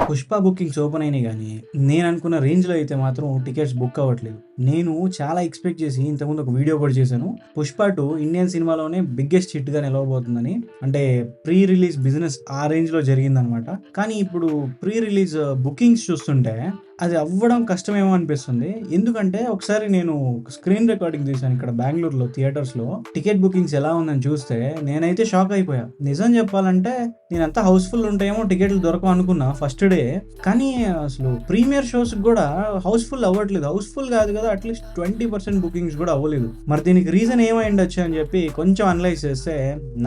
Pushpa bookings open అయినాయి గానీ, నేననుకున్న రేంజ్‌లో అయితే మాత్రం టికెట్స్ బుక్ అవ్వట్లేదు. నేను చాలా ఎక్స్‌పెక్ట్ చేసి ఇంతకుముందు ఒక వీడియో కూడా చేశాను. 'పుష్ప 2' ఇండియన్ సినిమాలోనే బిగ్గెస్ట్ హిట్‌గా నిలవబోతుందని. అంటే ప్రీ రిలీజ్ బిజినెస్ ఆ రేంజ్‌లో జరిగిందనమాట. కానీ ఇప్పుడు ప్రీ రిలీజ్ బుకింగ్స్ చూస్తుంటే అది అవ్వడం కష్టమేమో అనిపిస్తుంది. ఎందుకంటే ఒకసారి నేను స్క్రీన్ రికార్డింగ్ తీశాను ఇక్కడ బెంగుళూరులో థియేటర్స్‌లో. టికెట్ బుకింగ్స్ ఎలా ఉందని చూస్తే నేనైతే షాక్ అయిపోయా. నిజం చెప్పాలంటే నేనంతా హౌస్‌ఫుల్ ఉంటాయేమో టికెట్లు దొరకవు అనుకున్నా ఫస్ట్ డే. కానీ అసలు ప్రీమియర్ షోస్‌కి కూడా హౌస్‌ఫుల్ అవ్వట్లేదు. హౌస్‌ఫుల్ కాదు కదా, అట్‌లీస్ట్ 20% బుకింగ్స్ కూడా అవ్వలేదు. మరి దీనికి రీజన్ ఏమై ఉండొచ్చు అని చెప్పి కొంచెం అనలైజ్ చేస్తే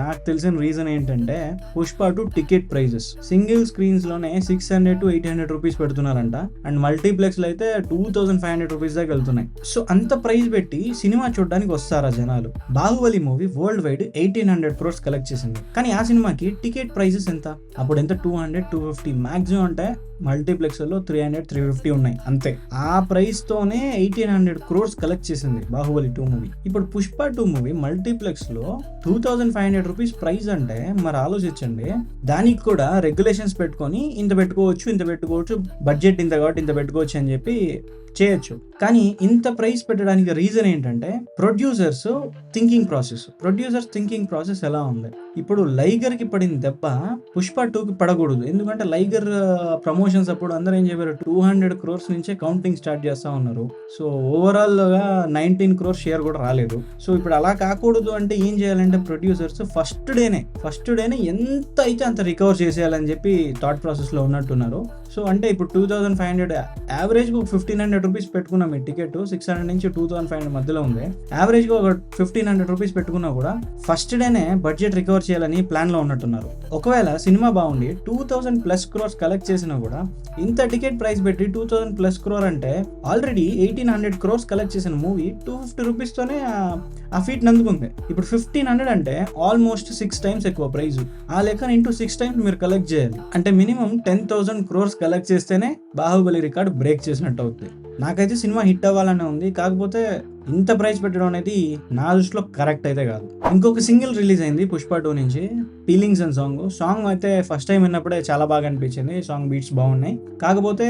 నాకు తెలిసిన రీజన్ ఏంటంటే 'పుష్ప 2' టికెట్ ప్రైజెస్. సింగిల్ స్క్రీన్స్‌లోనే 600-800 రూపీస్ పెడుతున్నారంట. అండ్ మల్టీప్లెక్స్‌లో అయితే 2500 రూపీస్ దాకా వెళ్తున్నాయి. సో అంత ప్రైస్ పెట్టి సినిమా చూడడానికి వస్తారా జనాలు? 'Baahubali' movie world wide 1800 crores collect చేసింది. కానీ ఆ సినిమాకి టికెట్ ప్రైజెస్ ఎంత? అప్పుడు ఎంత 200-250 మాక్సిమం అంటే మల్టీప్లెక్స్‌లో 300-350 ఉన్నాయి అంతే. ఆ ప్రైస్‌తోనే 1800 crores కలెక్ట్ చేసింది 'బాహుబలి 2' మూవీ. ఇప్పుడు 'పుష్ప 2' మూవీ మల్టీప్లెక్స్‌లో 2500 రూపీస్ ప్రైస్ అంటే మరి ఆలోచించండి. దానికి కూడా రెగ్యులేషన్స్ పెట్టుకొని ఇంత పెట్టుకోవచ్చు, బడ్జెట్ ఇంత కాబట్టి ఇంత పెట్టుకోవచ్చు అని చెప్పి చేయొచ్చు. కానీ ఇంత ప్రైస్ పెట్టడానికి రీజన్ ఏంటంటే ప్రొడ్యూసర్స్ థింకింగ్ ప్రాసెస్ ఎలా ఉంది? ఇప్పుడు 'లైగర్‌కి' పడిన దెబ్బ 'పుష్ప 2'కి పడకూడదు. ఎందుకంటే 'లైగర్' ప్రమోషన్స్ అప్పుడు అందరూ ఏం చెప్పారు, 200 crores నుంచే కౌంటింగ్ స్టార్ట్ చేస్తా ఉన్నారు. సో ఓవరాల్‌గా 19 crores షేర్ కూడా రాలేదు. సో ఇప్పుడు అలా కాకూడదు అంటే ఏం చేయాలంటే ప్రొడ్యూసర్స్ ఫస్ట్ డేనే ఎంత అయితే అంత రికవర్ చేసేయాలని చెప్పి థాట్ ప్రాసెస్‌లో ఉన్నట్టున్నారు. సో అంటే ఇప్పుడు 2500 యావరేజ్‌గా 1500 రూపీస్ పెట్టుకున్నాం ఈ టికెట్. 600 నుంచి 2500 మధ్యలో ఉంది. యావరేజ్‌గా ఒక 1500 రూపీస్ పెట్టుకున్నా కూడా ఫస్ట్ డేనే బడ్జెట్ రికవర్ చేయాలని ప్లాన్‌లో ఉన్నట్టున్నారు. ఒకవేళ సినిమా బాగుండి 2000+ crores కలెక్ట్ చేసినా కూడా ఇంత టికెట్ ప్రైస్ పెట్టి 2000+ crore అంటే ఆల్రెడీ 1800 crores కలెక్ట్ చేసిన మూవీ 250 రూపీస్తోనే ఆ ఫీట్ నందుకుంది. ఇప్పుడు 1500 అంటే ఆల్మోస్ట్ 6 times ఎక్కువ ప్రైస్. ఆ లెక్కన ఇంటూ 6 times మీరు కలెక్ట్ చేయాలి. అంటే మినిమం 10,000 crores కలెక్ట్ చేస్తేనే 'బాహుబలి' రికార్డ్ బ్రేక్ చేసినట్టు అవుతుంది. నాకైతే సినిమా హిట్ అవ్వాలనే ఉంది. కాకపోతే ఇంత ప్రైస్ పెట్టడం అనేది నా దృష్టిలో కరెక్ట్ అయితే కాదు. ఇంకొక సింగిల్ రిలీజ్ అయింది 'పుష్ప 2' నుంచి, 'ఫీలింగ్స్' అని సాంగ్ అయితే ఫస్ట్ టైం విన్నప్పుడే చాలా బాగా అనిపించింది. సాంగ్ బీట్స్ బాగున్నాయి. కాకపోతే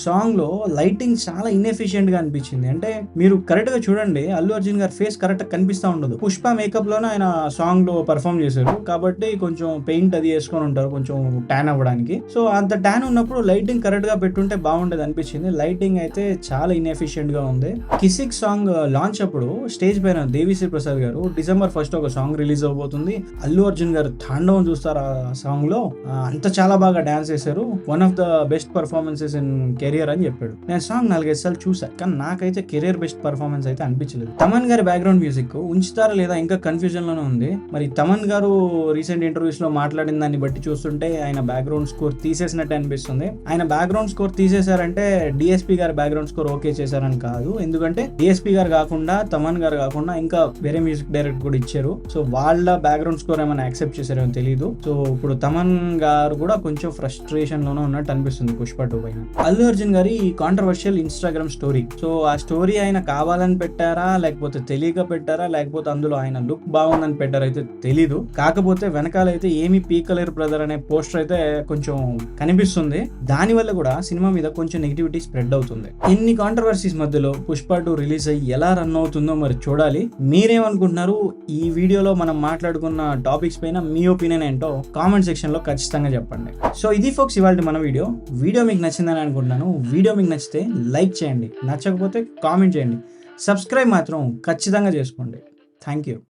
సాంగ్లో లైటింగ్ చాలా ఇన్ఎఫిషియెంట్గా అనిపించింది. అంటే మీరు కరెక్ట్గా చూడండి, అల్లు అర్జున్ గారి ఫేస్ కరెక్ట్గా కనిపిస్తూ ఉండదు. 'పుష్ప' మేకప్లోనే ఆయన సాంగ్లో పర్ఫామ్ చేశారు కాబట్టి కొంచెం పెయింట్ అది వేసుకొని ఉంటారు కొంచెం ట్యాన్ అవ్వడానికి. సో అంత ట్యాన్ ఉన్నప్పుడు లైటింగ్ కరెక్ట్గా పెట్టుంటే బాగుండేది అనిపించింది. లైటింగ్ అయితే చాలా ఇన్ఎఫిషియెంట్గా ఉంది. 'కిసిక్' సాంగ్ లాంచ్ అప్పుడు స్టేజ్ పైన దేవిశ్రీ ప్రసాద్ గారు December 1st ఒక సాంగ్ రిలీజ్ అవబోతుంది, అల్లు అర్జున్ గారు తాండవం చూస్తారు ఆ సాంగ్ లో, అంత చాలా బాగా డాన్స్ చేశారు, one of the best performances in career అని చెప్పాడు. నేను సాంగ్ 4-5 సార్లు చూసా, కానీ నాకైతే కెరియర్ బెస్ట్ పర్ఫార్మెన్స్ అయితే అనిపించలేదు. తమన్ గారి బ్యాక్గ్రౌండ్ మ్యూజిక్ ఉంచుతారా లేదా ఇంకా కన్ఫ్యూజన్ లోనే ఉంది. మరి తమన్ గారు రీసెంట్ ఇంటర్వ్యూస్ లో మాట్లాడిన దాన్ని బట్టి చూస్తుంటే ఆయన బ్యాక్గ్రౌండ్ స్కోర్ తీసేసినట్టు అనిపిస్తుంది. ఆయన బ్యాక్గ్రౌండ్ స్కోర్ తీసేశారంటే డిఎస్పీ గారి బ్యాక్గ్రౌండ్ స్కోర్ ఓకే చేశారని కాదు. ఎందుకంటే డిఎస్పీ గారు కాకుండా, తమన్ గారు కాకుండా ఇంకా వేరే మ్యూజిక్ డైరెక్టర్ కూడా ఇచ్చారు. సో వాళ్ళ బ్యాక్గ్రౌండ్ స్కోర్ ఏమైనా యాక్సెప్ట్ చేశారేమో తెలియదు. సో ఇప్పుడు తమన్ గారు కూడా కొంచెం ఫ్రస్ట్రేషన్ లోనే ఉన్నట్టు అనిపిస్తుంది 'పుష్ప 2' పైన. అల్లు అర్జున్ గారి కాంట్రవర్షియల్ ఇన్స్టాగ్రామ్ స్టోరీ. సో ఆ స్టోరీ ఆయన కావాలని పెట్టారా, లేకపోతే తెలియక పెట్టారా, లేకపోతే అందులో ఆయన లుక్ బాగుందని పెట్టారా అయితే తెలీదు. కాకపోతే వెనకాలైతే ఏమి పీకలేరు బ్రదర్ అనే పోస్టర్ అయితే కొంచెం కనిపిస్తుంది. దాని వల్ల కూడా సినిమా మీద కొంచెం నెగిటివిటీ స్ప్రెడ్ అవుతుంది. ఇన్ని కాంట్రవర్సీస్ మధ్యలో 'పుష్ప 2' రిలీజ్ అయ్యి ఎలా రన్ అవుతుందో మరి చూడాలి. మీరేమనుకుంటున్నారు? ఈ వీడియోలో మనం మాట్లాడుకున్న టాపిక్స్ పైన మీ ఒపీనియన్ ఏంటో కామెంట్ సెక్షన్ లో ఖచ్చితంగా చెప్పండి. సో ఇది ఫోక్స్ ఇవాళ మన వీడియో మీకు నచ్చిందని అనుకుంటున్నాను. వీడియో మీకు నచ్చితే లైక్ చేయండి, నచ్చకపోతే కామెంట్ చేయండి, సబ్స్క్రైబ్ మాత్రం ఖచ్చితంగా చేసుకోండి. Thank you.